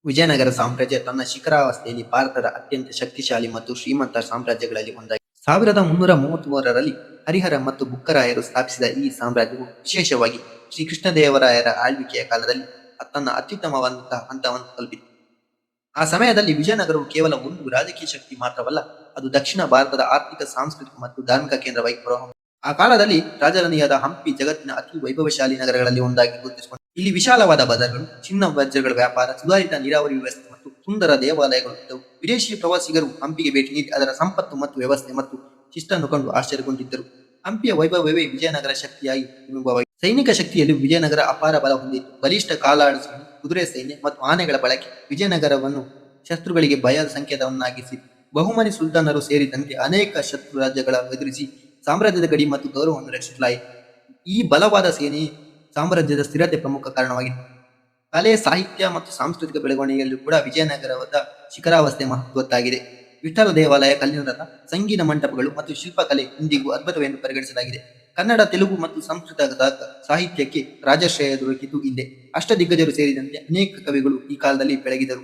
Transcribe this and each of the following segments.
ವಿಜಯನಗರ ಸಾಮ್ರಾಜ್ಯ ತನ್ನ ಶಿಖರಾವಸ್ಥೆಯಲ್ಲಿ ಭಾರತದ ಅತ್ಯಂತ ಶಕ್ತಿಶಾಲಿ ಮತ್ತು ಶ್ರೀಮಂತ ಸಾಮ್ರಾಜ್ಯಗಳಲ್ಲಿ ಒಂದಾಗಿದೆ. 1333ರಲ್ಲಿ ಹರಿಹರ ಮತ್ತು ಬುಕ್ಕರಾಯರು ಸ್ಥಾಪಿಸಿದ ಈ ಸಾಮ್ರಾಜ್ಯವು ವಿಶೇಷವಾಗಿ ಶ್ರೀಕೃಷ್ಣದೇವರಾಯರ ಆಳ್ವಿಕೆಯ ಕಾಲದಲ್ಲಿ ತನ್ನ ಅತ್ಯುತ್ತಮವಾದಂತಹ ಹಂತವನ್ನು ತಲುಪಿತು. ಆ ಸಮಯದಲ್ಲಿ ವಿಜಯನಗರವು ಕೇವಲ ಒಂದು ರಾಜಕೀಯ ಶಕ್ತಿ ಮಾತ್ರವಲ್ಲ, ಅದು ದಕ್ಷಿಣ ಭಾರತದ ಆರ್ಥಿಕ, ಸಾಂಸ್ಕೃತಿಕ ಮತ್ತು ಧಾರ್ಮಿಕ ಕೇಂದ್ರವಾಗಿ ಹೊರಹೊಮ್ಮಿತು. ಆ ಕಾಲದಲ್ಲಿ ರಾಜಧಾನಿಯಾದ ಹಂಪಿ ಜಗತ್ತಿನ ಅತಿ ವೈಭವಶಾಲಿ ನಗರಗಳಲ್ಲಿ ಒಂದಾಗಿ ಗುರುತಿಸಿಕೊಂಡಿದೆ. ಇಲ್ಲಿ ವಿಶಾಲವಾದ ಬಜಾರ್ಗಳು, ಚಿನ್ನ ವಜ್ರಗಳ ವ್ಯಾಪಾರ, ಸುಧಾರಿತ ನೀರಾವರಿ ವ್ಯವಸ್ಥೆ ಮತ್ತು ಸುಂದರ ದೇವಾಲಯಗಳು ಇದ್ದವು. ವಿದೇಶಿ ಪ್ರವಾಸಿಗರು ಹಂಪಿಗೆ ಭೇಟಿ ನೀಡಿ ಅದರ ಸಂಪತ್ತು ಮತ್ತು ವ್ಯವಸ್ಥೆ ಮತ್ತು ಶಿಸ್ತನ್ನು ಕಂಡು ಆಶ್ಚರ್ಯಗೊಂಡಿದ್ದರು. ಹಂಪಿಯ ವೈಭವವೇ ವಿಜಯನಗರ ಶಕ್ತಿಯಾಗಿ ಅನುಭವವಾಗಿದೆ. ಸೈನಿಕ ಶಕ್ತಿಯಲ್ಲಿ ವಿಜಯನಗರ ಅಪಾರ ಬಲ ಹೊಂದಿತ್ತು. ಬಲಿಷ್ಠ ಕಾಲಾಳುಗಳು, ಕುದುರೆ ಸೈನ್ಯ ಮತ್ತು ಆನೆಗಳ ಬಳಕೆ ವಿಜಯನಗರವನ್ನು ಶತ್ರುಗಳಿಗೆ ಭಯದ ಸಂಕೇತವನ್ನಾಗಿಸಿತು. ಬಹುಮನಿ ಸುಲ್ತಾನರು ಸೇರಿದಂತೆ ಅನೇಕ ಶತ್ರು ರಾಜ್ಯಗಳ ಎದುರಿಸಿ ಸಾಮ್ರಾಜ್ಯದ ಗಡಿ ಮತ್ತು ಗೌರವವನ್ನು ರಕ್ಷಿಸಲಾಯಿತು. ಈ ಬಲವಾದ ಸೇನೆ ಸಾಮ್ರಾಜ್ಯದ ಸ್ಥಿರತೆ ಪ್ರಮುಖ ಕಾರಣವಾಗಿತ್ತು. ಕಲೆ, ಸಾಹಿತ್ಯ ಮತ್ತು ಸಾಂಸ್ಕೃತಿಕ ಬೆಳವಣಿಗೆಯಲ್ಲೂ ಕೂಡ ವಿಜಯನಗರದ ಶಿಖರಾವಸ್ಥೆ ಮಹತ್ವದ್ದಾಗಿದೆ. ವಿಠ್ಠಲ ದೇವಾಲಯ, ಕಲ್ಲಿನ ರಥ, ಸಂಗೀತ ಮಂಟಪಗಳು ಮತ್ತು ಶಿಲ್ಪಕಲೆ ಇಂದಿಗೂ ಅದ್ಭುತವೆಂದು ಪರಿಗಣಿಸಲಾಗಿದೆ. ಕನ್ನಡ, ತೆಲುಗು ಮತ್ತು ಸಂಸ್ಕೃತ ಸಾಹಿತ್ಯಕ್ಕೆ ರಾಜಶ್ರಯ ದೊರಕಿತು ಇಲ್ಲೇ. ಅಷ್ಟದಿಗ್ಗಜರು ಸೇರಿದಂತೆ ಅನೇಕ ಕವಿಗಳು ಈ ಕಾಲದಲ್ಲಿ ಬೆಳಗಿದರು.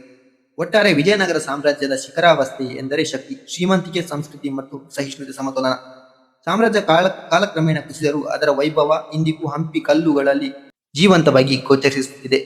ಒಟ್ಟಾರೆ ವಿಜಯನಗರ ಸಾಮ್ರಾಜ್ಯದ ಶಿಖರಾವಸ್ಥೆ ಎಂದರೆ ಶಕ್ತಿ, ಶ್ರೀಮಂತಿಕೆ, ಸಂಸ್ಕೃತಿ ಮತ್ತು ಸಹಿಷ್ಣುತೆ ಸಮತೋಲನ. ಸಾಮ್ರಾಜ್ಯ ಕಾಲಕ್ರಮೇಣ ಕುಸಿದರೂ ಅದರ ವೈಭವ ಇಂದಿಗೂ ಹಂಪಿ ಕಲ್ಲುಗಳಲ್ಲಿ ಜೀವಂತವಾಗಿ ಗೋಚರಿಸುತ್ತಿದೆ.